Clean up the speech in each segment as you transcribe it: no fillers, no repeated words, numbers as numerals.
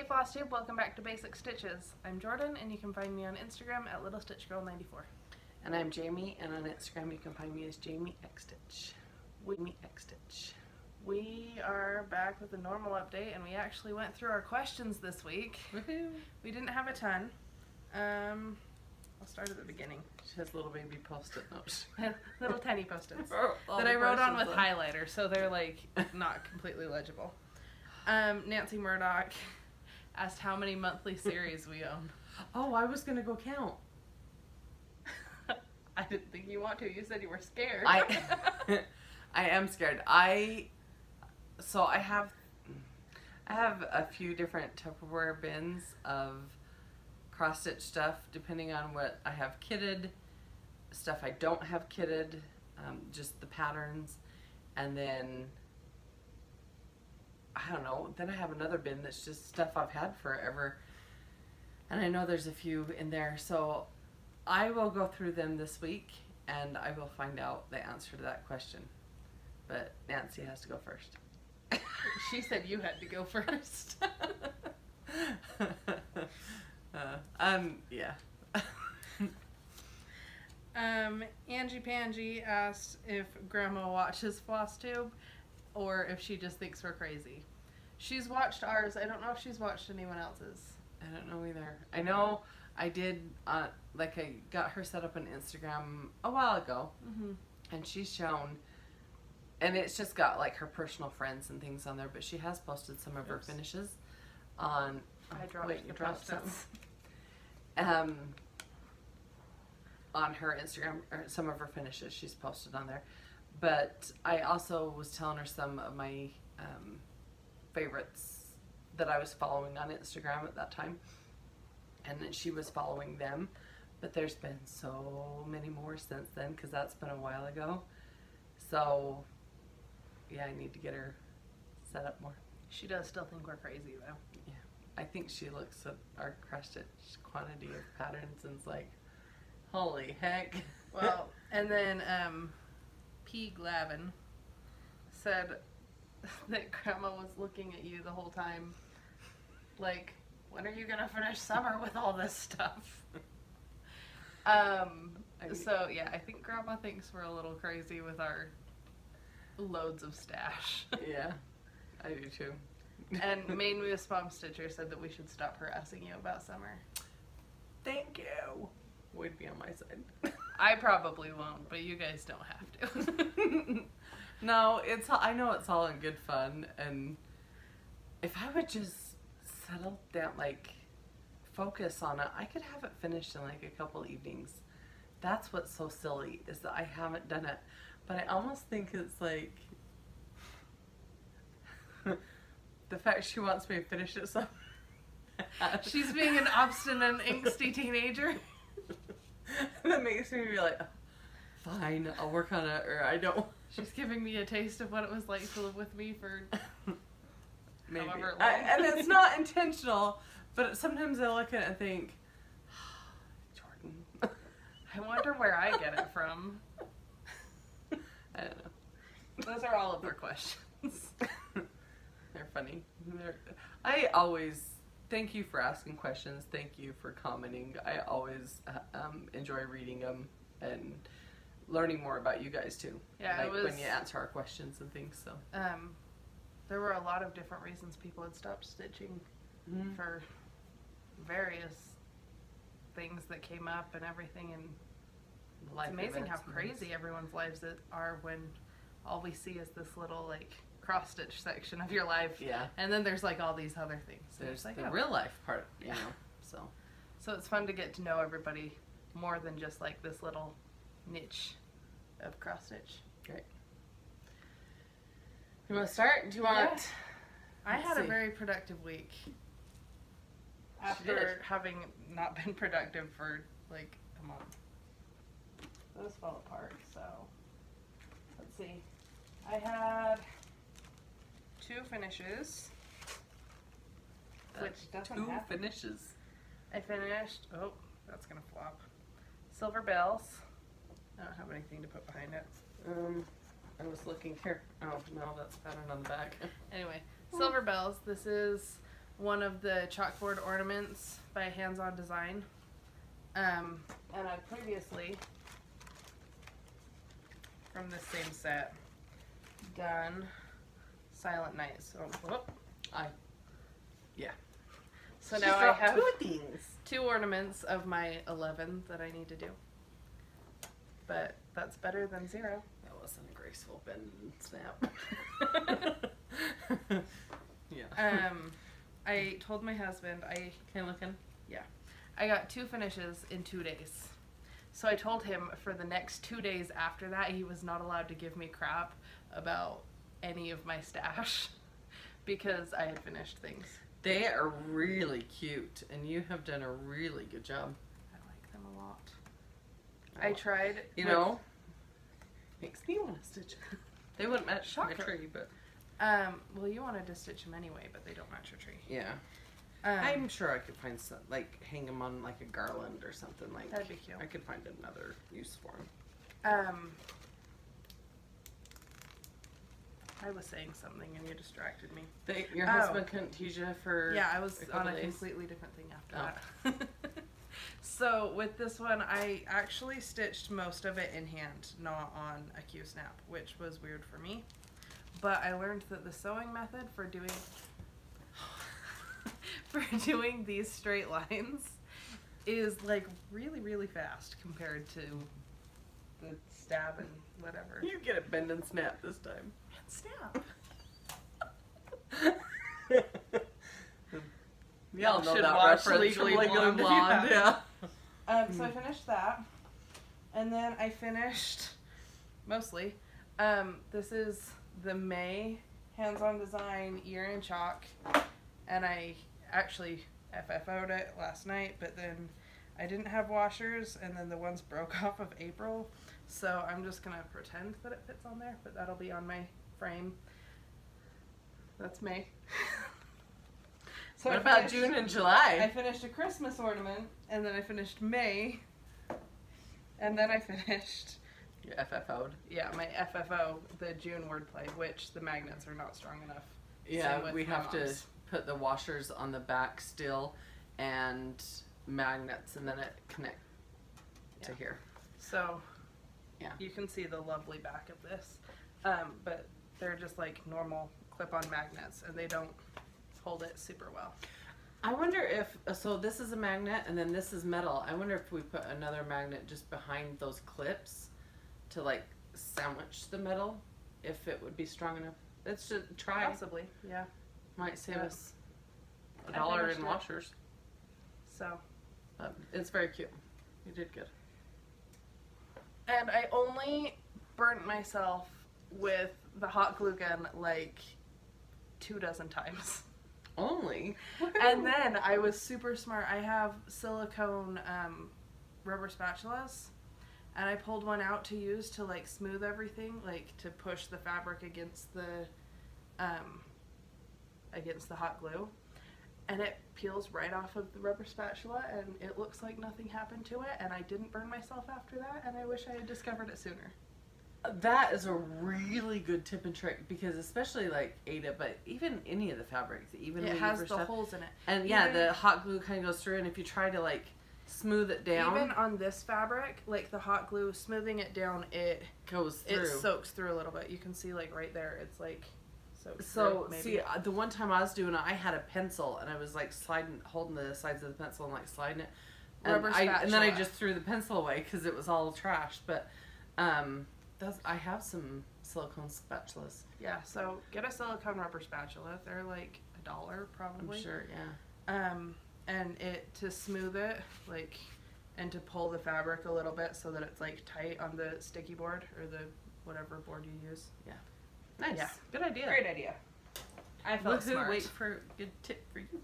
Flosstube, welcome back to Basic Stitches. I'm Jordan and you can find me on Instagram at LittleStitchGirl94. And I'm Jamie, and on Instagram you can find me as Jamie X Stitch. We are back with a normal update and we actually went through our questions this week. Woohoo! We didn't have a ton. I'll start at the beginning. She has little baby post-it notes. Little tiny post-its All that the I wrote on with questions, highlighter, so they're like not completely legible. Nancy Murdoch asked how many monthly series we own. Oh, I was gonna go count. I didn't think you want to. You said you were scared. I am scared. I have a few different Tupperware bins of cross stitch stuff, depending on what I have kitted, stuff I don't have kitted, just the patterns, and then I don't know, then I have another bin that's just stuff I've had forever, and I know there's a few in there, so I will go through them this week and I will find out the answer to that question, but Nancy has to go first. She said you had to go first. Yeah. Angie Pangie asked if Grandma watches Flosstube or if she just thinks we're crazy. She's watched ours. I don't know if she's watched anyone else's. I don't know either. I know I did, like I got her set up on Instagram a while ago, and she's shown, and it's just got like her personal friends and things on there, but she has posted some of her finishes on, I dropped the post-its. On her Instagram, or some of her finishes she's posted on there. But I also was telling her some of my favorites that I was following on Instagram at that time, and then she was following them, but there's been so many more since then because that's been a while ago. So yeah, I need to get her set up more. She does still think we're crazy though. Yeah, I think she looks at our cross stitch quantity of patterns and is like, holy heck. Well, and then P. Glavin said that Grandma was looking at you the whole time like, when are you gonna finish summer with all this stuff? So yeah, I think Grandma thinks we're a little crazy with our loads of stash. Yeah, I do too. And Maine Moose Mom Stitcher said that we should stop harassing you about summer. Thank you. Would be on my side. I probably won't, but you guys don't have to. No, I know it's all in good fun, and if I would just settle down, like focus on it, I could have it finished in like a couple evenings. That's what's so silly, is that I haven't done it. But I almost think it's like the fact she wants me to finish it so she's being an obstinate, angsty teenager. That makes me be like, fine, I'll work on it, or I don't. She's giving me a taste of what it was like to live with me for maybe. However long. And it's not intentional, but sometimes I look at it and think, Jordan. I wonder where I get it from. I don't know. Those are all of their questions. They're funny. I always thank you for asking questions. Thank you for commenting. I always enjoy reading them and learning more about you guys too. Yeah, like it was, when you answer our questions and things. So there were a lot of different reasons people had stopped stitching for various things that came up and everything, and it's amazing how crazy everyone's lives are when all we see is this little like cross stitch section of your life. Yeah. And then there's like all these other things. There's like, the real life part, you know. So it's fun to get to know everybody more than just like this little niche of cross stitch. Great. You want to start? Do you want? Yeah. I had a very productive week. After having not been productive for like a month. Those fell apart, so let's see. I had 2 finishes. Which doesn't Two happen. finishes. I finished, oh, that's gonna flop. Silver Bells. I don't have anything to put behind it. I was looking here. Oh no, that's pattern on the back. Anyway, Silver Bells. This is one of the chalkboard ornaments by Hands On Design. And I previously, from the same set, done Silent Night. So, yeah. So now I have 2 things. 2 ornaments of my 11 that I need to do. But that's better than 0. That wasn't a graceful bend and snap. Yeah. I told my husband I got 2 finishes in 2 days. So I told him for the next 2 days after that he was not allowed to give me crap about any of my stash because I had finished things. They are really cute, and you have done a really good job. I like them a lot. I tried. You know, makes me want to stitch them. They wouldn't match my Shocker. tree, but... well, you wanted to stitch them anyway, but they don't match your tree. Yeah. I'm sure I could find some, like, hang them on, like, a garland or something. Like, that'd be cute. I could find another use for them. I was saying something and you distracted me. Your husband couldn't tease you for I was on a days? completely different thing after that. So with this one, I actually stitched most of it in hand, not on a Q-snap, which was weird for me. But I learned that the sewing method for doing these straight lines is like really, really fast compared to the stab and whatever. You get it bend and snap this time. Snap. Y'all know should that watch reference Legally from Legally Blonde if you Blonde. Yeah. So I finished that, and then I finished mostly. This is the May Hands On Design Year in Chalk, and I actually FFO'd it last night, but then I didn't have washers, and then the ones broke off of April, so I'm just gonna pretend that it fits on there, but that'll be on my frame. That's May. So what about June and July? I finished a Christmas ornament, and then I finished May, and then I finished... Your FFO'd? Yeah, my FFO, the June wordplay, which the magnets are not strong enough. Yeah, we have to put the washers on the back still, and magnets, and then it connect to here. So, yeah, you can see the lovely back of this, but they're just like normal clip-on magnets, and they don't hold it super well. I wonder if, so this is a magnet and then this is metal. I wonder if we put another magnet just behind those clips to like sandwich the metal, if it would be strong enough. Let's just try. Possibly, yeah. Might save us I $1 finished in it. washers. So. It's very cute. You did good. And I only burnt myself with the hot glue gun like 24 times. Only? And then I was super smart. I have silicone rubber spatulas, and I pulled one out to use to like smooth everything, like to push the fabric against the hot glue, and it peels right off of the rubber spatula, and it looks like nothing happened to it, and I didn't burn myself after that, and I wish I had discovered it sooner. That is a really good tip and trick, because especially like Ada, but even any of the fabrics, even it has the holes in it, and yeah, the hot glue kind of goes through, and if you try to like smooth it down, even on this fabric, like the hot glue, smoothing it down, it goes through. It soaks through a little bit. You can see like right there, it's like soaked so through, maybe. See, the one time I was doing it, I had a pencil, and I was like holding the sides of the pencil and like sliding it, and, and then I just threw the pencil away because it was all trash. But I have some silicone spatulas. Yeah, so get a silicone rubber spatula. They're like $1 probably. I'm sure, yeah. And to smooth it, like, and to pull the fabric a little bit so that it's like tight on the sticky board or the whatever board you use. Yeah. Nice. Yeah. Good idea. Great idea. I felt smart. Wait for a good tip for you.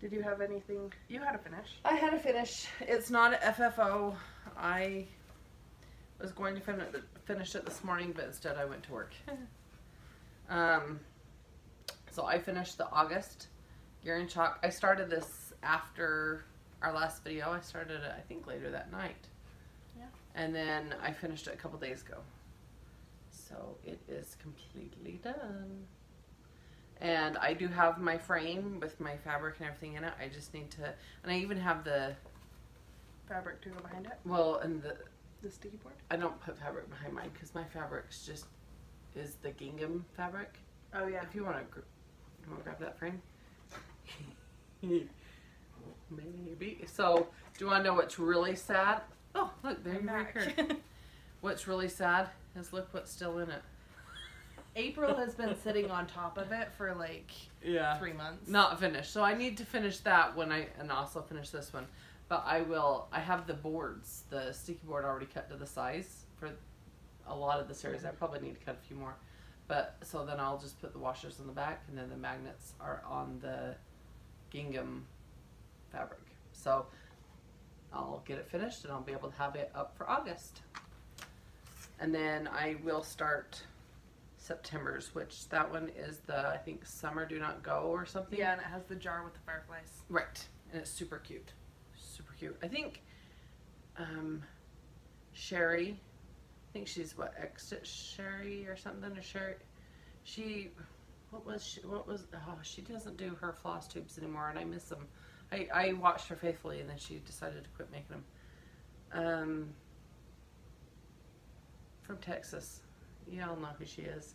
Did you have anything? You had a finish. I had a finish. It's not a FFO. I was going to finish it this morning, but instead I went to work. So I finished the August Year in Chalk. I started this after our last video. I started it, I think, later that night. Yeah. And then I finished it a couple days ago. So it is completely done. And I do have my frame with my fabric and everything in it. I just need to, and I even have the fabric to go behind it. Well, and the sticky board. I don't put fabric behind mine because my fabric's just is the gingham fabric. Oh yeah. If you want to grab that frame. Maybe. So, do you want to know what's really sad? Oh, look, there's my record. What's really sad is look what's still in it. April has been sitting on top of it for like 3 months. Not finished. So I need to finish that and also finish this one. But I have the boards, the sticky board already cut to the size for a lot of this areas. I probably need to cut a few more. But so then I'll just put the washers on the back and then the magnets are on the gingham fabric. So I'll get it finished and I'll be able to have it up for August. And then I will start September's, which that one is the, I think, Summer Do Not Go or something. Yeah, and it has the jar with the fireflies. Right. And it's super cute. Super cute. I think Sherry, I think she's what, Exit Sherry or something, or Sherry. She doesn't do her floss tubes anymore and I miss them. I watched her faithfully and then she decided to quit making them. From Texas. Y'all know who she is.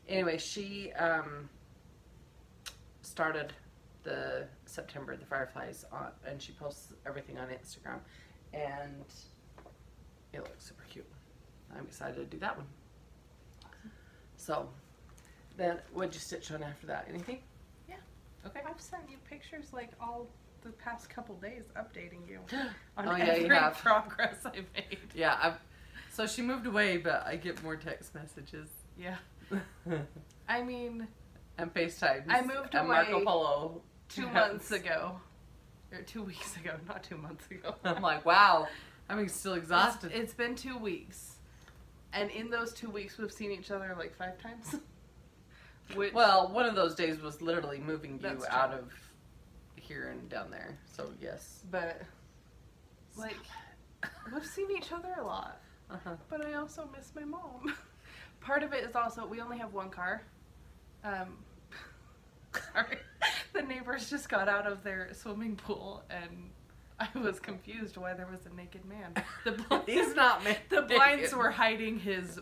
Anyway, she started the September, the fireflies on, and she posts everything on Instagram, and it looks super cute. I'm excited to do that one. So, then what'd you stitch on after that? Anything? Yeah. Okay. I've sent you pictures like all the past couple days updating you on you have progress I made. Yeah, so she moved away, but I get more text messages. Yeah. I mean, and FaceTimes. I moved and away Marco Polo 2 months ago. Or 2 weeks ago, not 2 months ago. I'm like, wow, I'm still exhausted. It's been 2 weeks. And in those 2 weeks, we've seen each other like 5 times. Well, one of those days was literally moving you out of here and down there. So, yes. But, like, we've seen each other a lot. But I also miss my mom. Part of it is also, we only have one car. Sorry. The neighbors just got out of their swimming pool and I was confused why there was a naked man. He's not naked. The blinds were hiding his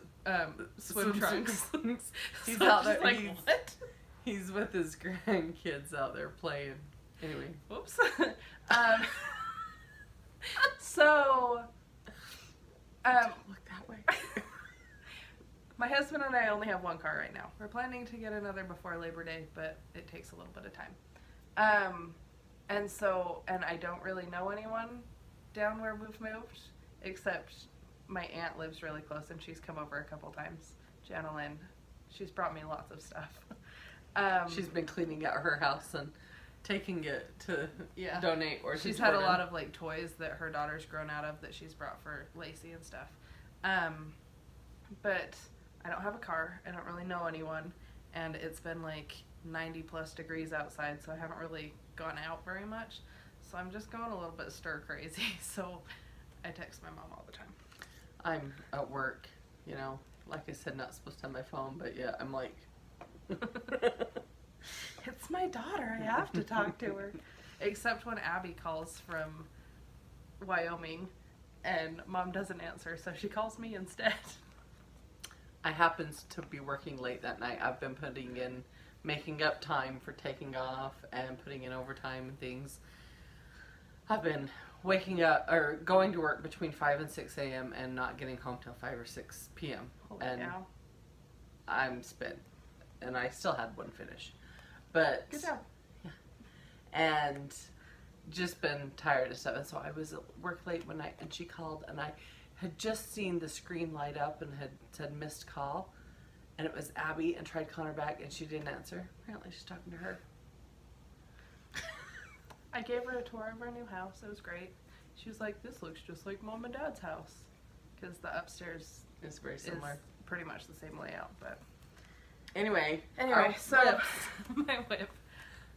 swim trunks. He's so out there. Like, what? He's with his grandkids out there playing. Anyway. Whoops. So... don't look that way. My husband and I only have one car right now. We're planning to get another before Labor Day, but it takes a little bit of time. And I don't really know anyone down where we've moved, except my aunt lives really close and she's come over a couple times. Jana Lynn. She's brought me lots of stuff. She's been cleaning out her house and taking it to donate or she's had a lot of like toys that her daughter's grown out of that she's brought for Lacey and stuff. But I don't have a car. I don't really know anyone, and it's been like 90 plus degrees outside, so I haven't really gone out very much. So I'm just going a little bit stir crazy. So I text my mom all the time. I'm at work, you know, like I said, not supposed to have my phone, but yeah, I'm like it's my daughter, I have to talk to her. Except when Abby calls from Wyoming and mom doesn't answer, so she calls me instead. I happens to be working late that night. I've been making up time for taking off and putting in overtime and things. I've been waking up or going to work between 5 and 6 a.m. and not getting home till 5 or 6 p.m. Holy and cow. I'm spent. And I still had one finish. But good job. Yeah. And just been tired and stuff. And so I was at work late one night and she called and I had just seen the screen light up and had said missed call. And it was Abby and tried calling her back and she didn't answer. Apparently she's talking to her. I gave her a tour of our new house. It was great. She was like, this looks just like mom and dad's house. Because the upstairs is very similar. Is pretty much the same layout. But Anyway, so my whip.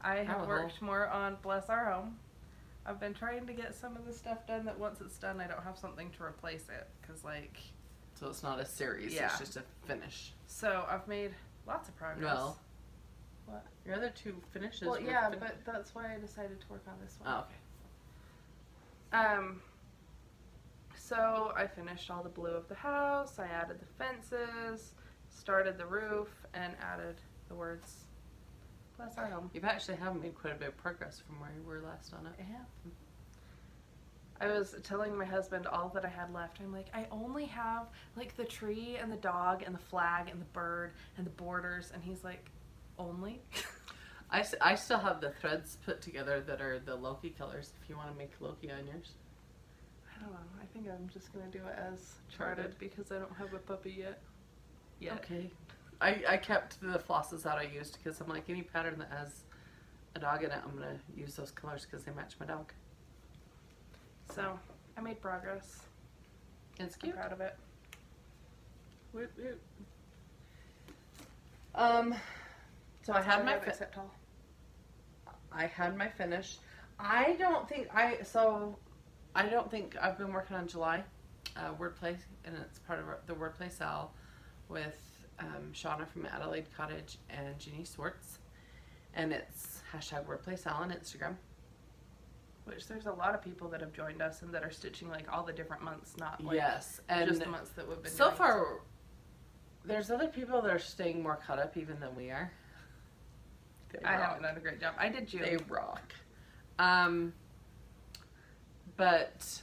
I have worked more on Bless Our Home. I've been trying to get some of the stuff done that once it's done, I don't have something to replace it. Because, like... So it's not a series, it's just a finish. So I've made lots of progress. Well, What? Your other 2 finishes. Well, yeah, but that's why I decided to work on this one. Oh, okay. So I finished all the blue of the house. I added the fences, started the roof, and added the words "Bless our home." You've actually have made quite a bit of progress from where you were last on it. Yeah. I was telling my husband all that I had left. I'm like, I only have like the tree and the dog and the flag and the bird and the borders, and he's like, only? I still have the threads put together that are the Loki colors if you want to make Loki on yours. I don't know. I think I'm just going to do it as charted because I don't have a puppy yet. Okay. I kept the flosses that I used because I'm like, any pattern that has a dog in it, I'm going to use those colors because they match my dog. So, I made progress. It's cute. I'm proud of it. Woot woot. So I had my finish. I don't think I've been working on July Wordplay, and it's part of the Wordplay sale with Shauna from Adelaide, Cottage, and Jeanie, Swartz, and it's #Wordplay sale on Instagram. Which there's a lot of people that have joined us and that are stitching like all the different months, not like and just the months that we've been so doing. far. There's other people that are staying more caught up even than we are. I haven't done a great job. I did June. They rock. But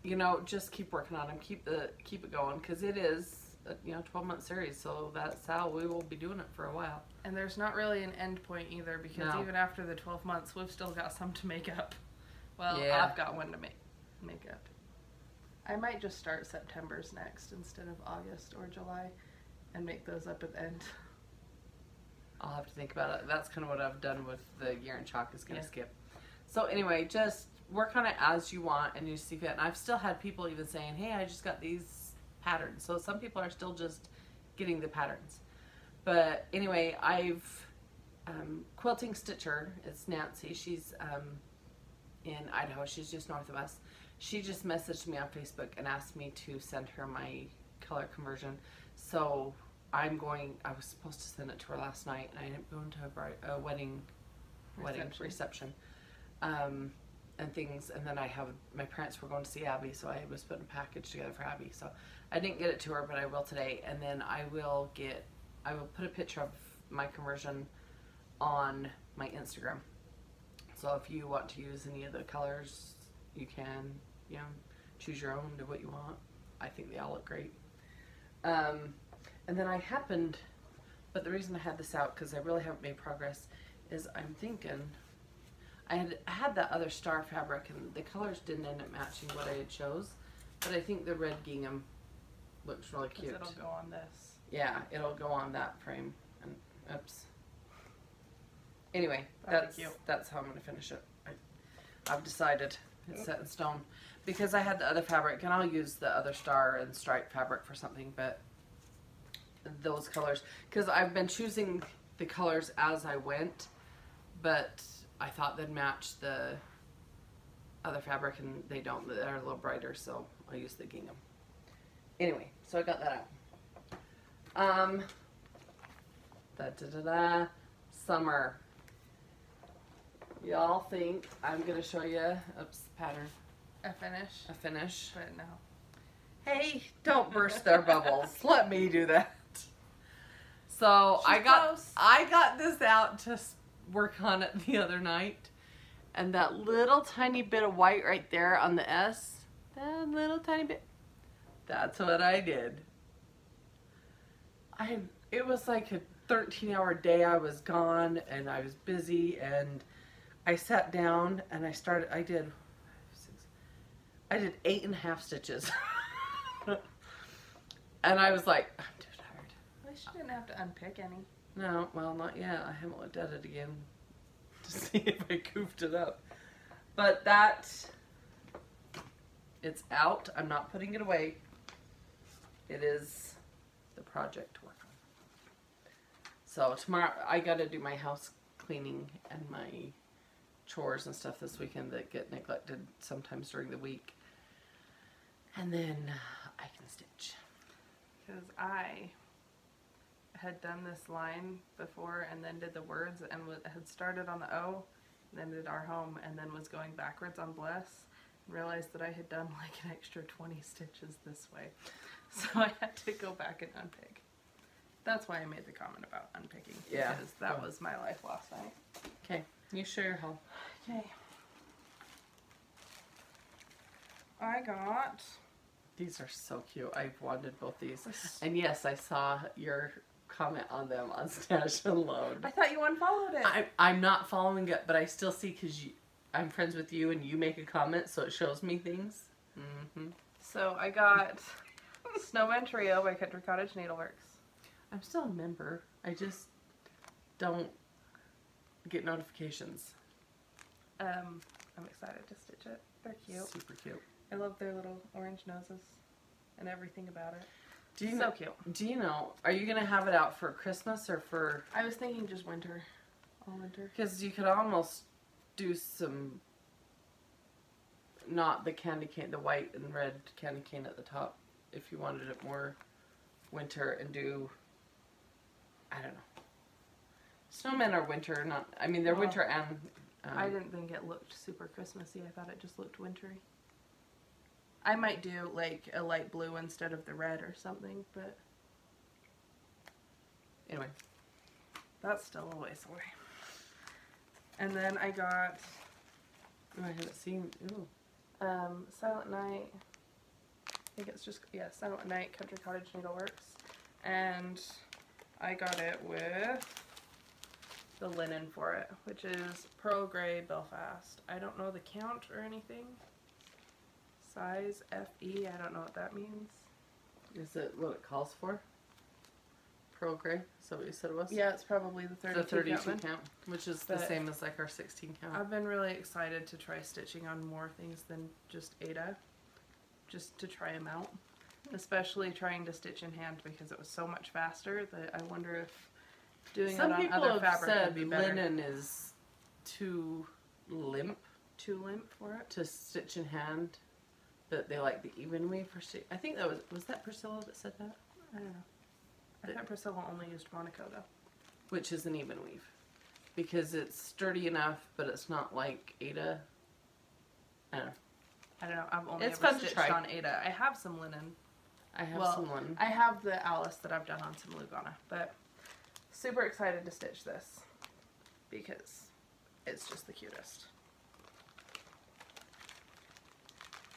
you know, just keep working on them. Keep it going because it is a 12-month series. So that's how we will be doing it for a while. And there's not really an end point either because even after the 12 months, we've still got some to make up. Well, yeah. I've got one to make up. I might just start September's next instead of August or July and make those up at the end. I'll have to think about it. That's kind of what I've done with the year in chalk is going to skip. So anyway, just work on it as you want and you see fit. And I've still had people even saying, hey, I just got these patterns. So some people are still just getting the patterns. But anyway, I've Quilting Stitcher. It's Nancy. She's in Idaho. She's just north of us. She just messaged me on Facebook and asked me to send her my color conversion. So I was supposed to send it to her last night, and I ended up going to a wedding reception, and things. And then my parents were going to see Abby, so I was putting a package together for Abby. So I didn't get it to her, but I will today. And then I will put a picture of my conversion on my Instagram. So if you want to use any of the colors, you can, choose your own, do what you want. I think they all look great. And then but the reason I had this out, because I really haven't made progress, is I'm thinking, I had that other star fabric, and the colors didn't end up matching what I had chose, but I think the red gingham looks really cute. It'll go on this. Yeah, it'll go on that frame. And oops. Anyway, that's how I'm going to finish it. I've decided it's set in stone because I had the other fabric, and I'll use the other star and stripe fabric for something, but those colors, because I've been choosing the colors as I went, but I thought they'd match the other fabric, and they don't. They're a little brighter, so I'll use the gingham. Anyway, so I got that out. Summer. Y'all think I'm gonna show you pattern. A finish. But no. Hey, don't burst their bubbles. Let me do that. So I got this out to work on it the other night, and that little tiny bit of white right there on the S, that little tiny bit, that's what I did. It was like a 13-hour day. I was gone and I was busy, and I sat down and I did 8.5 stitches. And I was like, I'm too tired. At least you didn't have to unpick any. No, well, not yet. I haven't looked at it again to see if I goofed it up. But it's out. I'm not putting it away. It is the project to work on. So tomorrow, I got to do my house cleaning and my chores and stuff this weekend that get neglected sometimes during the week. And then I can stitch. Because I had done this line before and then did the words and had started on the O, then did our home, and then was going backwards on bless, and realized that I had done like an extra 20 stitches this way. So I had to go back and unpick. That's why I made the comment about unpicking. Yeah. Because that was my life last night. Okay. You share your haul. Okay. I got... These are so cute. I've wanted both these. And yes, I saw your comment on them on Stash and Load. I thought you unfollowed it. I'm not following it, but I still see because I'm friends with you and you make a comment, so it shows me things. Mm-hmm. So I got Snowman Trio by Cottage Needleworks. I'm still a member. I just don't get notifications. I'm excited to stitch it. They're cute. Super cute. I love their little orange noses and everything about it. So cute. Do you know, are you going to have it out for Christmas or for... I was thinking just winter. All winter. Because you could almost do some, not the candy cane, the white and red candy cane at the top, if you wanted it more winter, and do, I don't know. Snowmen are winter, not, I mean they're winter and... I didn't think it looked super Christmassy. I thought it just looked wintry. I might do like a light blue instead of the red or something, but anyway, that's still a ways away. And then I got, I haven't seen, ooh. Silent Night. I think it's just, yeah, Silent Night Cottage Needleworks. And I got it with the linen for it, which is Pearl Grey Belfast. I don't know the count or anything. Size FE, I don't know what that means. Is it what it calls for? Pearl Grey? Is that what you said it was? Yeah, it's probably the 32 count, which is the same as like our 16 count. I've been really excited to try stitching on more things than just Ada, just to try them out. Especially trying to stitch in hand because it was so much faster that I wonder if doing it on other fabric would be better. Linen is too limp. Too limp for it? To stitch in hand. That they like the even weave for stitch. I think that was that Priscilla that said that? I don't know. I thought Priscilla only used Monaco though. Which is an even weave. Because it's sturdy enough, but it's not like Ada. I don't know. I've only ever stitched on Ada. I have some linen. I have some linen. I have the Alice that I've done on some Lugana, but super excited to stitch this because it's just the cutest.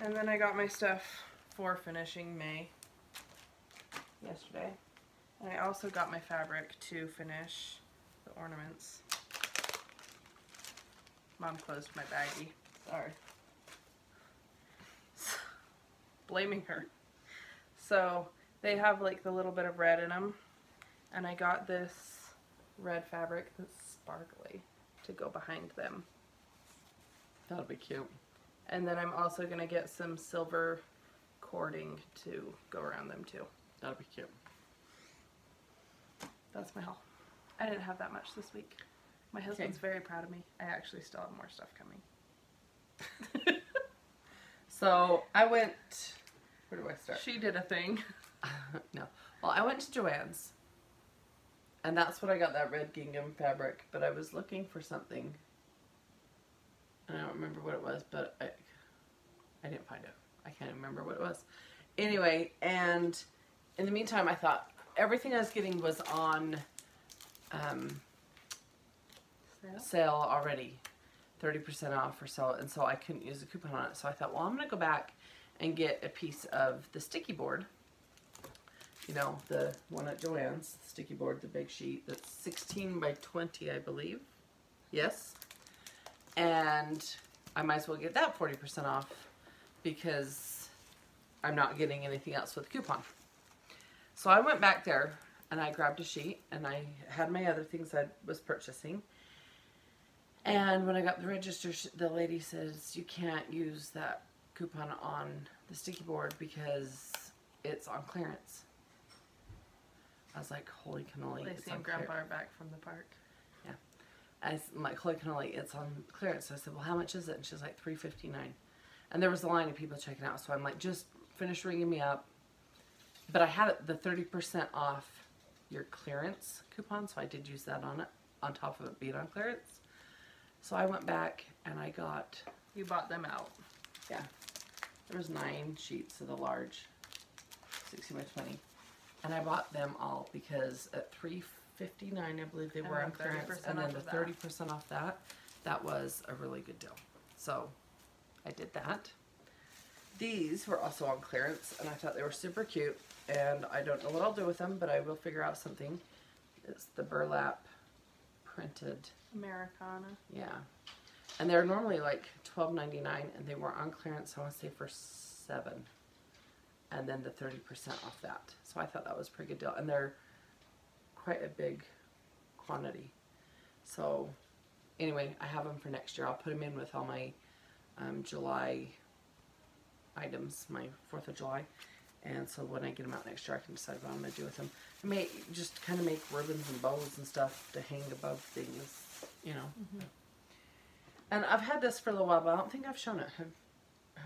And then I got my stuff for finishing May yesterday. And I also got my fabric to finish the ornaments. Mom closed my baggie. Sorry. Blaming her. So they have like the little bit of red in them. And I got this red fabric that's sparkly to go behind them. That'll be cute. And then I'm also going to get some silver cording to go around them too. That'll be cute. That's my haul. I didn't have that much this week. My husband's very proud of me. I actually still have more stuff coming. So I went, where do I start? She did a thing. No. Well, I went to Joann's. And that's what I got, that red gingham fabric. But I was looking for something. I don't remember what it was, but I didn't find it. I can't remember what it was. Anyway, and in the meantime, I thought everything I was getting was on sale already. 30% off or so, and so I couldn't use a coupon on it. So I thought, well, I'm going to go back and get a piece of the sticky board. You know, the one at Joann's, the sticky board, the big sheet that's 16 by 20, I believe. Yes. And I might as well get that 40% off because I'm not getting anything else with a coupon. So I went back there and I grabbed a sheet and I had my other things I was purchasing. And when I got the register, the lady says, you can't use that coupon on the sticky board because it's on clearance. I was like, holy cannoli. They seen Grandpa back from the park. Yeah. I'm like, holy cannoli, it's on clearance. So I said, well, how much is it? And she's like, $3.59. And there was a line of people checking out. So I'm like, just finish ringing me up. But I had the 30% off your clearance coupon, so I did use that on it, on top of it being on clearance. So I went back and I got... You bought them out. Yeah. There was 9 sheets of the large 60 by 20. And I bought them all because at $3.59, I believe they were on clearance. And then the 30% off that, that was a really good deal. So I did that. These were also on clearance, and I thought they were super cute. And I don't know what I'll do with them, but I will figure out something. It's the burlap printed Americana. Yeah. And they're normally like $12.99, and they were on clearance, I want to say, for $7. And then the 30% off that. So I thought that was a pretty good deal. And they're quite a big quantity. So anyway, I have them for next year. I'll put them in with all my July items, my 4th of July. And so when I get them out next year, I can decide what I'm going to do with them. I may just kind of make ribbons and bows and stuff to hang above things, you know. Mm-hmm. And I've had this for a little while, but I don't think I've shown it. Have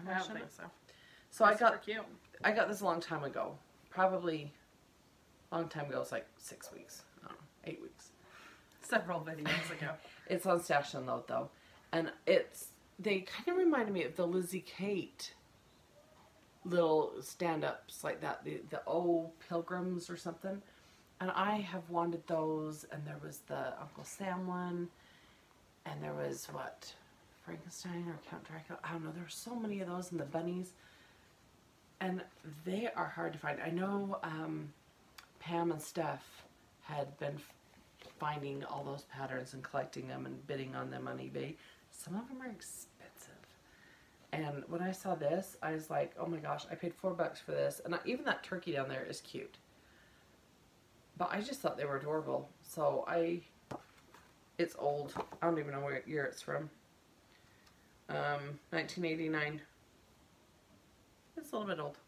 I don't think so. So That's cute. I got this a long time ago. Probably a long time ago. It's like 6 weeks. I don't know, 8 weeks. Several videos ago. It's on Stash and Load though. And they kind of reminded me of the Lizzie Kate little stand-ups like that. The old Pilgrims or something. And I have wanted those, and there was the Uncle Sam one. And there was, what, Frankenstein or Count Dracula? I don't know. There were so many of those, and the bunnies. And they are hard to find. I know Pam and Steph had been finding all those patterns and collecting them and bidding on them on eBay. Some of them are expensive. And when I saw this, I was like, oh my gosh, I paid $4 for this. And even that turkey down there is cute. But I just thought they were adorable. So it's old. I don't even know what year it's from. 1989. It's a little bit old.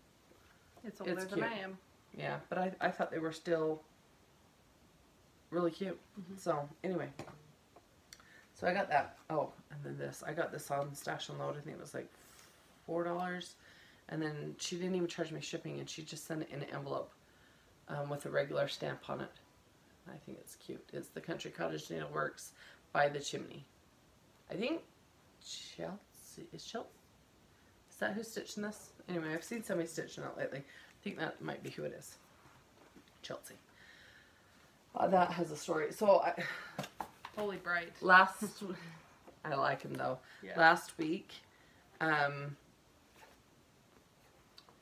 It's older than I am. Yeah, but I thought they were still really cute. Mm-hmm. So, anyway. So I got that. Oh, and then this. I got this on Stash and Load. I think it was like $4. And then she didn't even charge me shipping, and she just sent it in an envelope with a regular stamp on it. I think it's cute. It's the Country Cottage Needleworks by the Chimney. I think Chelsea. Is that who's stitching this? Anyway, I've seen somebody stitching it lately. I think that might be who it is. Chelsea. That has a story. So Holy Bright. I like him though. Yeah. Last week, I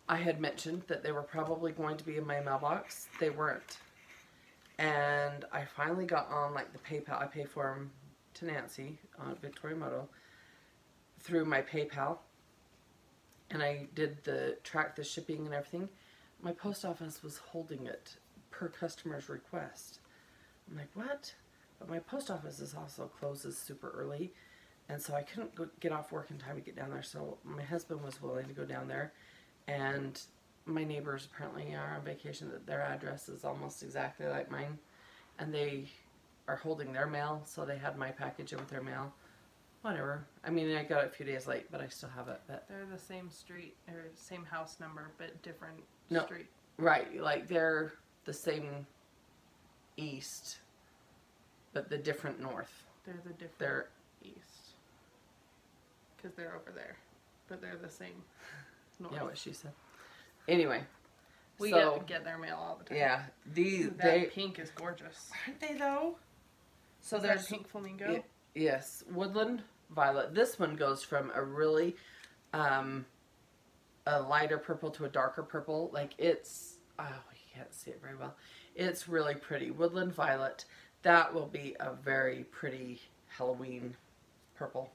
had mentioned that they were probably going to be in my mailbox. They weren't. And I finally got on like the PayPal. I pay for them to Nancy on Victoria Moto through my PayPal. And I did track the shipping and everything. My post office was holding it per customer's request. I'm like, what? But my post office is also closes super early. And so I couldn't get off work in time to get down there. So my husband was willing to go down there. And my neighbors apparently are on vacation. Their address is almost exactly like mine. And they are holding their mail. So they had my package in with their mail. Whatever. I mean, I got it a few days late, but I still have it. But they're the same street, or same house number, but different street. Right. Like, they're the same east, but the different north. They're the different east. Because they're over there. But they're the same north. Yeah, what she said. Anyway. We get their mail all the time. Yeah. That pink is gorgeous. Aren't they, though? So there's that pink flamingo? Yes. Woodland Violet. This one goes from a really a lighter purple to a darker purple. Like, it's... Oh, you can't see it very well. It's really pretty. Woodland Violet. That will be a very pretty Halloween purple.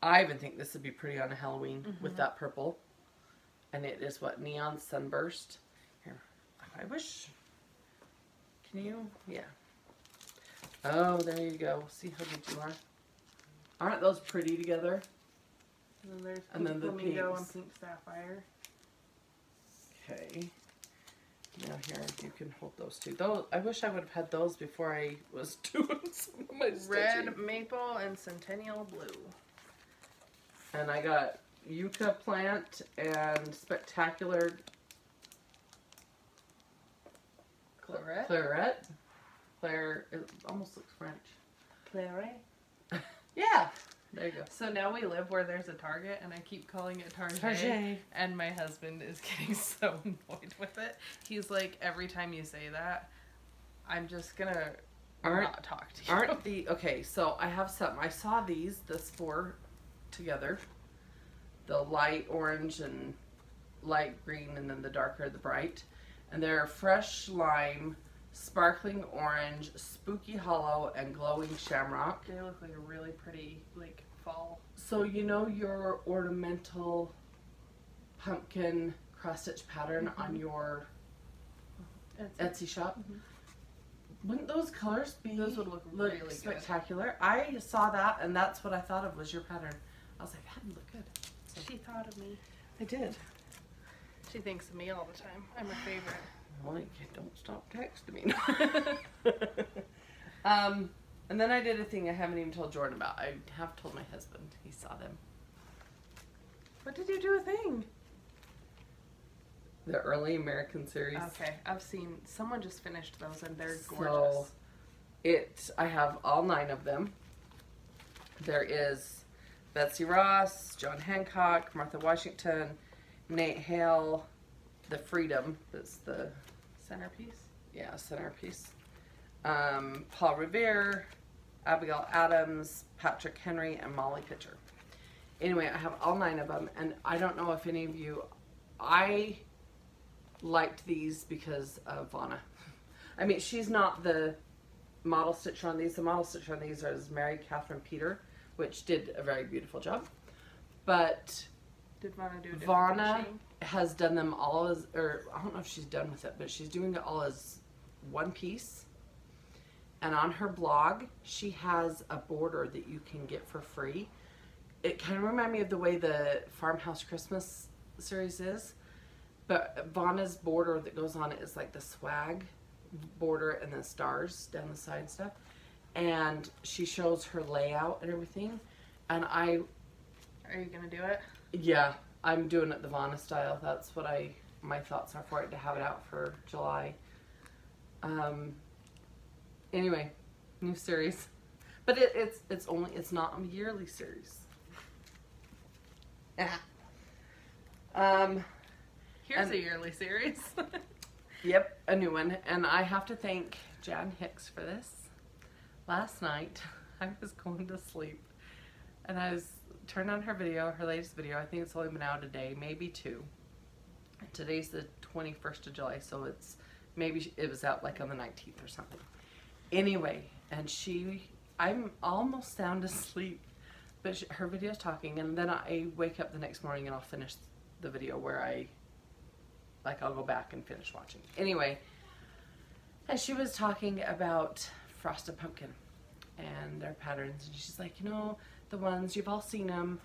I even think this would be pretty on a Halloween with that purple. And it is what? Neon Sunburst. Here. I wish... Can you? Yeah. Oh, there you go. See how good you are? Aren't those pretty together? And then there's pink flamingo and pink sapphire. Okay. Now here, you can hold those two. Those, I wish I would have had those before I was doing some of my stitching. Red maple and centennial blue. And I got yucca plant and spectacular Claret. Claret. Claire, it almost looks French. Claret. Yeah. There you go. So now we live where there's a Target, and I keep calling it Target. And my husband is getting so annoyed with it. He's like, every time you say that, I'm just gonna not talk to you. Okay, so I have something. I saw these 4 together. The light orange and light green, and then the darker, the bright. And they're fresh lime, sparkling orange, spooky hollow, and glowing shamrock. They look like a really pretty, like, fall. So you know your ornamental pumpkin cross-stitch pattern on your Etsy shop? Wouldn't those colors be Those would look really spectacular? Good. I saw that, and that's what I thought of was your pattern. I was like, that would look good. So she thought of me. I did. She thinks of me all the time. I'm her favorite. Well, don't stop texting me. And then I did a thing I haven't even told Jordan about. I have told my husband. He saw them. What did you do a thing? The early American series. Okay, I've seen, someone just finished those and they're gorgeous. So, I have all 9 of them. There is Betsy Ross, John Hancock, Martha Washington, Nate Hale, the Freedom, that's the centerpiece. Yeah, centerpiece. Paul Revere, Abigail Adams, Patrick Henry, and Molly Pitcher. Anyway, I have all 9 of them, and I don't know if any of you, I liked these because of Vanna. I mean, she's not the model stitcher on these. The model stitcher on these is Mary Catherine Peter, which did a very beautiful job. But did Vanna do a different Vanna machine? Has done them all as, or I don't know if she's done with it, but she's doing it all as one piece. And on her blog, she has a border that you can get for free. It kind of reminds me of the way the Farmhouse Christmas series is. But Vanna's border that goes on it is like the swag border and then stars down the side and stuff. And she shows her layout and everything. And Are you going to do it? Yeah, I'm doing it the Vanna style. That's what my thoughts are for it, to have it out for July. Anyway, new series. But it's not a yearly series. Here's a yearly series. Yep, a new one. And I have to thank Jan Hicks for this. Last night, I was going to sleep, and I turned on her video, her latest video. I think it's only been out a day, maybe 2. Today's the 21st of July, so maybe it was out like on the 19th or something. Anyway, and I'm almost sound asleep, but her video's talking, and then I wake up the next morning and I'll finish the video where I'll go back and finish watching. Anyway, and she was talking about frosted pumpkin and their patterns, and she's like, you know, the ones, you've all seen them,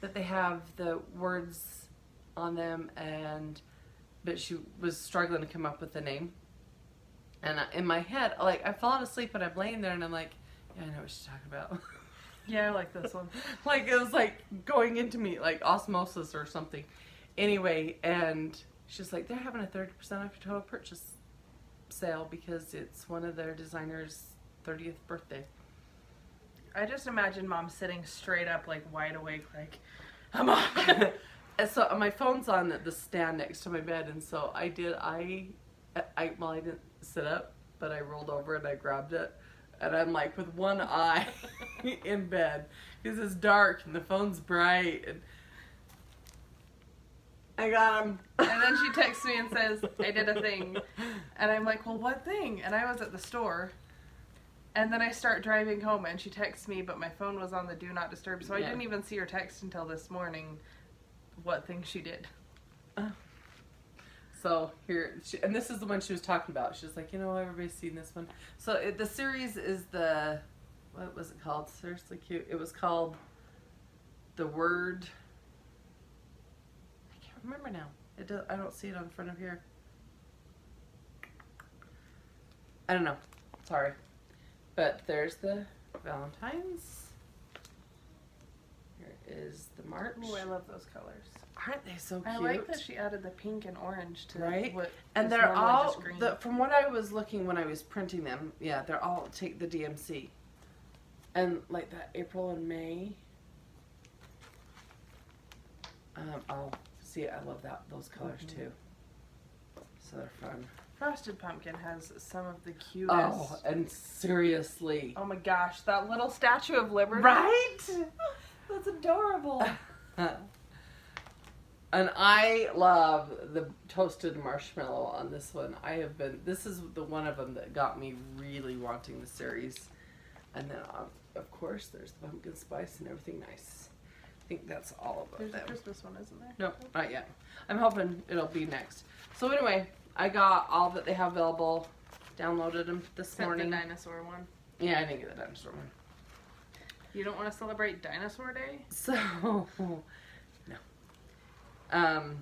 that they have the words on them, but she was struggling to come up with the name. And in my head, like, I fall asleep and I'm laying there and I'm like, yeah, I know what she's talking about. Yeah, I like this one. Like, it was like going into me, like osmosis or something. Anyway, and she's like, they're having a 30% off your total purchase sale because it's one of their designers' 30th birthday. I just imagine Mom sitting straight up, like wide awake, like, I'm on. And so my phone's on the stand next to my bed, and so I didn't sit up, but I rolled over and I grabbed it, and I'm like with one eye in bed because it's dark and the phone's bright, and I got him. And then she texts me and says, I did a thing. And I'm like, well, what thing? And I was at the store. And then I start driving home and she texts me, but my phone was on the do not disturb. So I didn't even see her text until this morning what thing she did. So here, and this is the one she was talking about. She was like, you know, everybody's seen this one. So the series is what was it called? Seriously cute. It was called The Word. I can't remember now. I don't see it on front of here. I don't know. Sorry. But there's the Valentine's. Here is the March. Oh, I love those colors. Aren't they so cute? I like that she added the pink and orange to what and is they're normally all, just green. from what I was looking when I was printing them, yeah, they're all take the DMC. And like that April and May. I'll see, I love those colors too. So they're fun. Frosted Pumpkin has some of the cutest. Oh, and seriously. Oh my gosh, that little Statue of Liberty. Right? That's adorable. And I love the toasted marshmallow on this one. This is the one of them that got me really wanting the series. And then, of course, there's the pumpkin spice and everything nice. I think that's all of them. There's a Christmas one, isn't there? No, not yet. I'm hoping it'll be next. So anyway, I got all that they have available. Downloaded them this morning. The dinosaur one. Yeah, I didn't get the dinosaur one. You don't want to celebrate Dinosaur Day? So, no. Oh,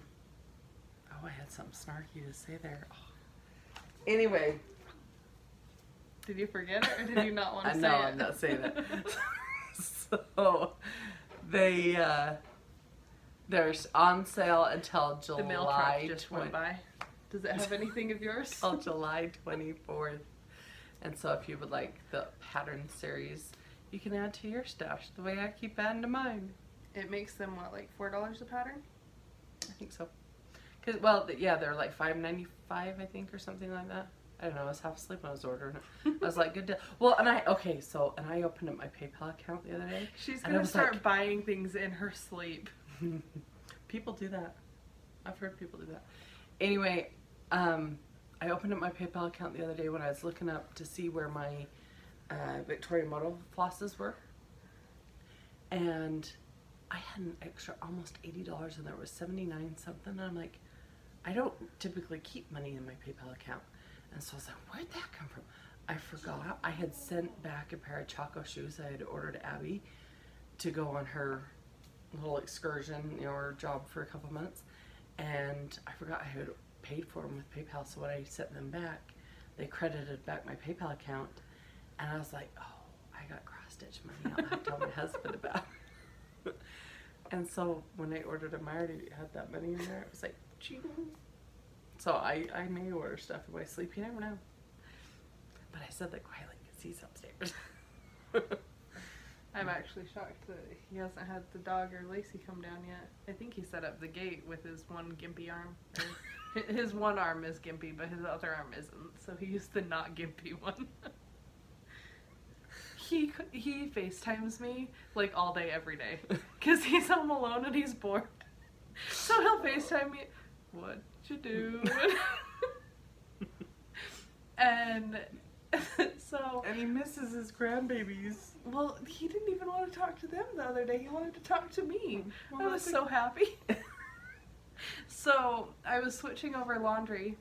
I had something snarky to say there. Oh. Anyway. Did you forget it, or did you not want to say it? No, I'm not saying it. So, they're on sale until July. The mail truck just went by. Does it have anything of yours? Until July 24th. And so if you would like the pattern series, you can add to your stash the way I keep adding to mine. It makes them, what, like $4 a pattern? I think so. Cause, well, yeah, they're like $5.95, I think, or something like that. I don't know, I was half asleep when I was ordering it. I was like, good deal. Well, and I opened up my PayPal account the other day. She's going to start buying things in her sleep. People do that. I've heard people do that. Anyway, I opened up my PayPal account the other day when I was looking up to see where my Victoria Model flosses were. And I had an extra almost $80 and there was 79 something. And I'm like, I don't typically keep money in my PayPal account. And so I was like, where'd that come from? I forgot. I had sent back a pair of Choco shoes I had ordered Abby to go on her little excursion, or job for a couple months. And I forgot I had paid for them with PayPal. So when I sent them back, they credited back my PayPal account. And I was like, oh, I got cross-stitch money. I'll have to tell my husband about it. And so when I ordered them, I already had that money in there. It was like, ching. So I may order stuff in my sleep. You never know. But I said that quietly because he's upstairs. I'm actually shocked that he hasn't had the dog or Lacey come down yet. I think he set up the gate with his one gimpy arm. His one arm is gimpy, but his other arm isn't. So he used the not gimpy one. He FaceTimes me like all day, every day. Because he's home alone and he's bored. So he'll FaceTime me. What you do? And so... And he misses his grandbabies. Well, he didn't even want to talk to them the other day. He wanted to talk to me. Well, I was so happy. So I was switching over laundry.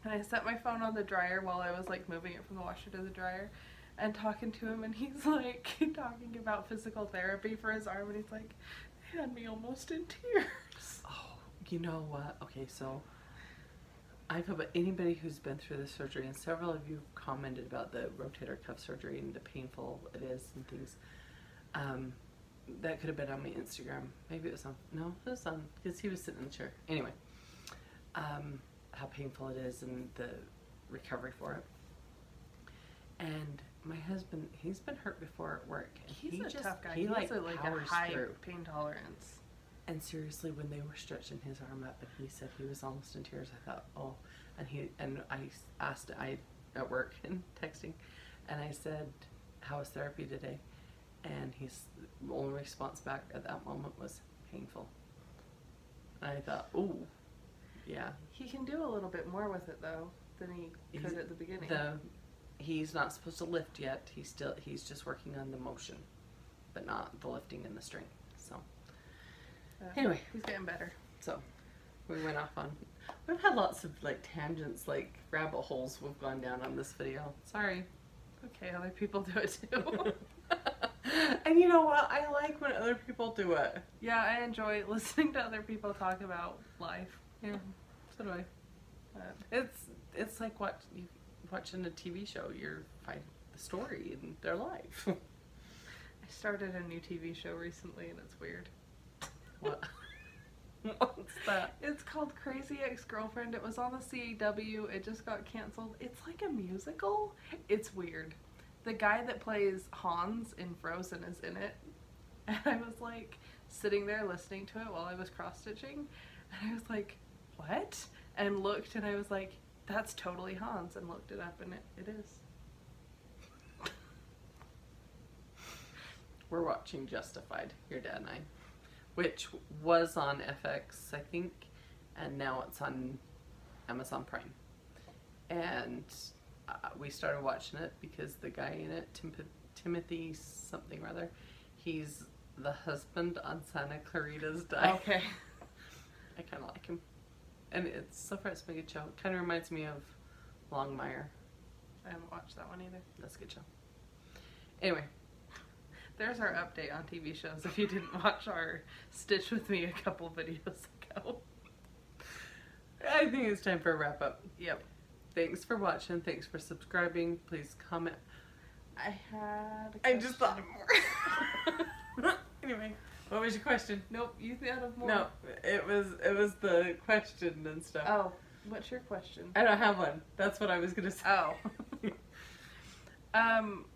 And I set my phone on the dryer while I was like moving it from the washer to the dryer. And talking to him, and he's like talking about physical therapy for his arm, and he's like, it had me almost in tears. Oh, you know what? Okay, so I feel about anybody who's been through the surgery, and several of you commented about the rotator cuff surgery and the painful it is and things. That could have been on my Instagram. Maybe it was on. No, it was on because he was sitting in the chair. Anyway, how painful it is and the recovery for it. And my husband, he's been hurt before at work. And he's a tough guy. He has like a high pain tolerance. And seriously, when they were stretching his arm up, and he said he was almost in tears, I thought, oh. And I asked, at work and texting, and I said, how was therapy today? And his only response back at that moment was painful. And I thought, ooh, yeah. He can do a little bit more with it though than he could at the beginning. He's not supposed to lift yet. He's just working on the motion, but not the lifting and the strength. So anyway, he's getting better. So we went off on. We've had lots of like tangents, like rabbit holes we've gone down on this video. Sorry. Okay, other people do it too. And you know what? I like when other people do it. Yeah, I enjoy listening to other people talk about life. Yeah, so do I. It's like watching a TV show. You're finding the story in their life. I I started a new TV show recently and it's weird. What? What's that? It's called Crazy Ex-Girlfriend. It was on the CW. It just got canceled. It's like a musical. It's weird. The guy that plays Hans in Frozen is in it. And I was like sitting there listening to it while I was cross-stitching. And I was like, what? And looked and I was like, that's totally Hans. And looked it up and it is. We're watching Justified, your dad and I, which was on FX, I think, and now it's on Amazon Prime. And we started watching it because the guy in it, Timothy something or other, he's the husband on Santa Clarita's Diet. Okay. I kind of like him. And it's so far it's a good show. It kind of reminds me of Longmire. I haven't watched that one either. That's a good show. Anyway. There's our update on TV shows if you didn't watch our Stitch With Me a couple videos ago. I think it's time for a wrap up. Yep. Thanks for watching. Thanks for subscribing. Please comment. I had a question. I just thought of more. Anyway, what was your question? Nope, you thought of more. No, it was the question and stuff. Oh, what's your question? I don't have one. That's what I was gonna say. Oh.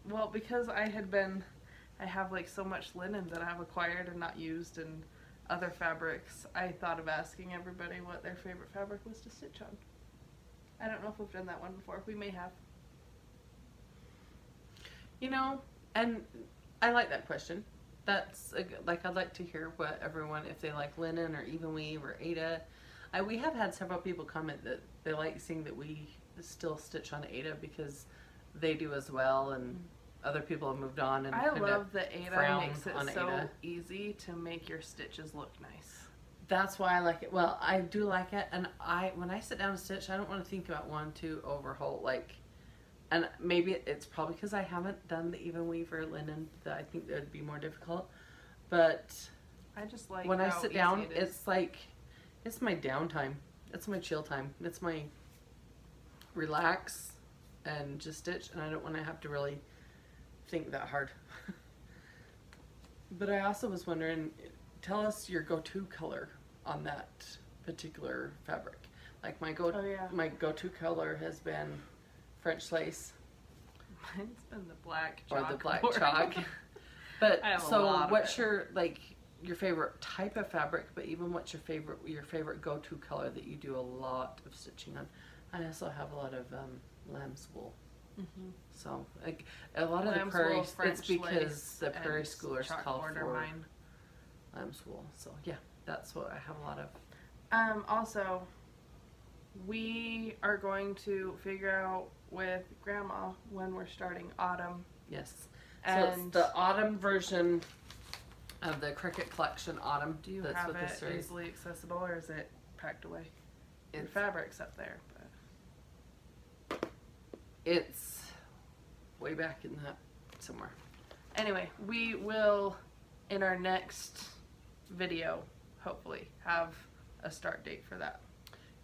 Well, because I have like so much linen that I've acquired and not used and other fabrics, I thought of asking everybody what their favorite fabric was to stitch on. I don't know if we've done that one before. We may have. You know, and I like that question. That's like I'd like to hear what everyone, if they like linen or even weave or Aida. We have had several people comment that they like seeing that we still stitch on Aida because they do as well, and other people have moved on. And I love that Aida makes it so Aida. easy to make your stitches look nice. That's why I like it. Well, I do like it, and when I sit down and stitch, I don't want to think about one to overhaul, like, and maybe it's probably because I haven't done the even weave or linen that I think that would be more difficult, but I just like when I sit down, it's like, it's my downtime, it's my chill time, it's my relax and just stitch, and I don't want to have to really think that hard. But I also was wondering, tell us your go-to color on that particular fabric. Like my go-to color has been French lace. Mine's been the black chalk. Or the black chalk. But so what's your favorite type of fabric, but even what's your favorite go-to color that you do a lot of stitching on? I also have a lot of lamb's wool. Mm-hmm. So like a lot of the prairie, it's because the prairie schoolers call for mine. Lamb's wool. So yeah, that's what I have a lot of. Also, we are going to figure out with Grandma when we're starting autumn. Yes. And so it's the autumn version of the Cricut Collection Autumn. Do you have it easily accessible, or is it packed away? Your fabric's up there. It's way back in that somewhere. Anyway, we will, in our next video, hopefully, have a start date for that.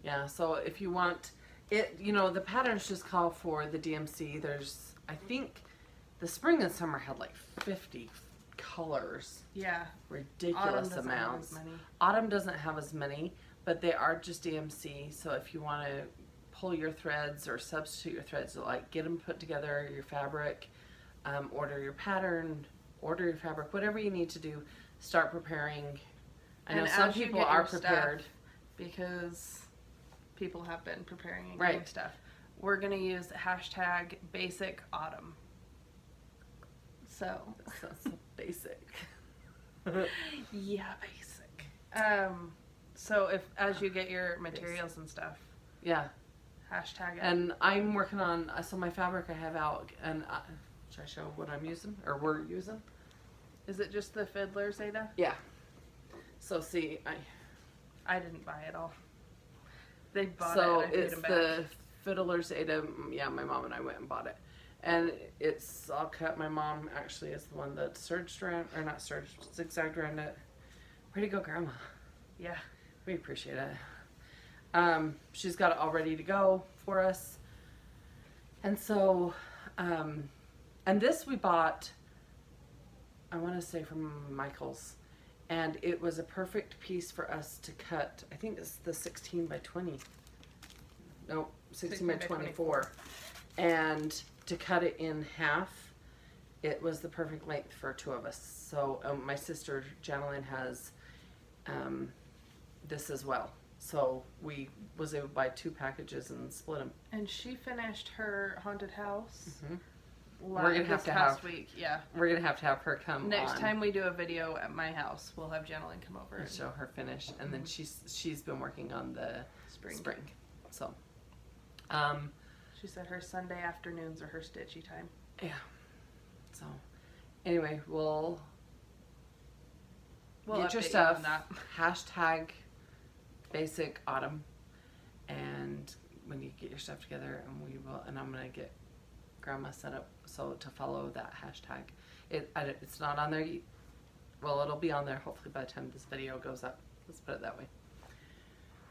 Yeah, so if you want it, you know, the patterns just call for the DMC. There's, I think, the spring and summer had like 50 colors. Yeah. Ridiculous amounts. Autumn doesn't have as many, but they are just DMC. So if you want to pull your threads or substitute your threads, like get them put together, your fabric, order your pattern, order your fabric, whatever you need to do, start preparing. I know some people are prepared because people have been preparing and getting stuff. We're going to use hashtag basic autumn. So that's so basic. Yeah, basic. So as you get your materials and stuff. Yeah. Hashtag it. And I'm working on, so my fabric I have out, and should I show what I'm using, or we're using? Is it just the Fiddler's Aida? Yeah. So see, I didn't buy it all. They bought it, so and I paid them back. it's the Fiddler's Aida, yeah, my mom and I went and bought it. And it's all cut. My mom actually is the one that serged around, or not serged, zigzagged around it. Way to go, Grandma. Yeah. We appreciate it. She's got it all ready to go for us. And so, and this we bought I want to say from Michael's, and it was a perfect piece for us to cut. I think it's the 16 by 20. No, 16 by 24. And to cut it in half, it was the perfect length for two of us. So my sister Jeanie has this as well. So we was able to buy 2 packages and split them. And she finished her haunted house. We're gonna have to have week. Yeah. We're gonna have to have her come next on. time we do a video at my house. We'll have Jeanie come over and show her finish, and then she's been working on the spring. So, she said her Sunday afternoons are her stitchy time. Yeah. So, anyway, we'll get your stuff. Hashtag basic autumn, and when you get your stuff together, and we will, and I'm gonna get Grandma set up so to follow that hashtag. It's not on there. Well, it'll be on there hopefully by the time this video goes up. Let's put it that way.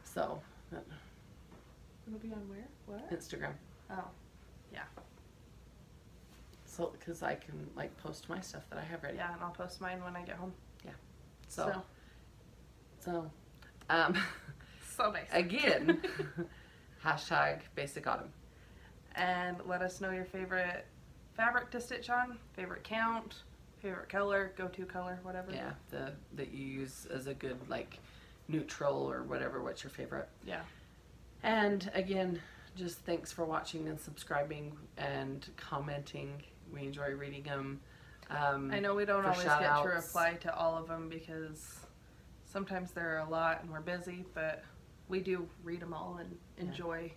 So. It'll be on where? What? Instagram. Oh, yeah. So, because I can like post my stuff that I have ready. Yeah, and I'll post mine when I get home. Yeah. So so nice. Again, hashtag basic autumn. And let us know your favorite fabric to stitch on, favorite count, favorite color, go-to color, whatever. Yeah, that you use as a good like neutral or whatever. What's your favorite? Yeah. And again, just thanks for watching and subscribing and commenting. We enjoy reading them. I know we don't always get to reply to all of them because sometimes there are a lot and we're busy, but we do read them all and enjoy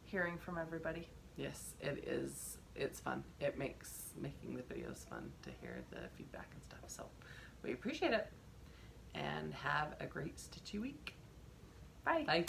hearing from everybody. Yes, it is. It's fun. It makes making the videos fun to hear the feedback and stuff. So we appreciate it. And have a great stitchy week. Bye. Bye.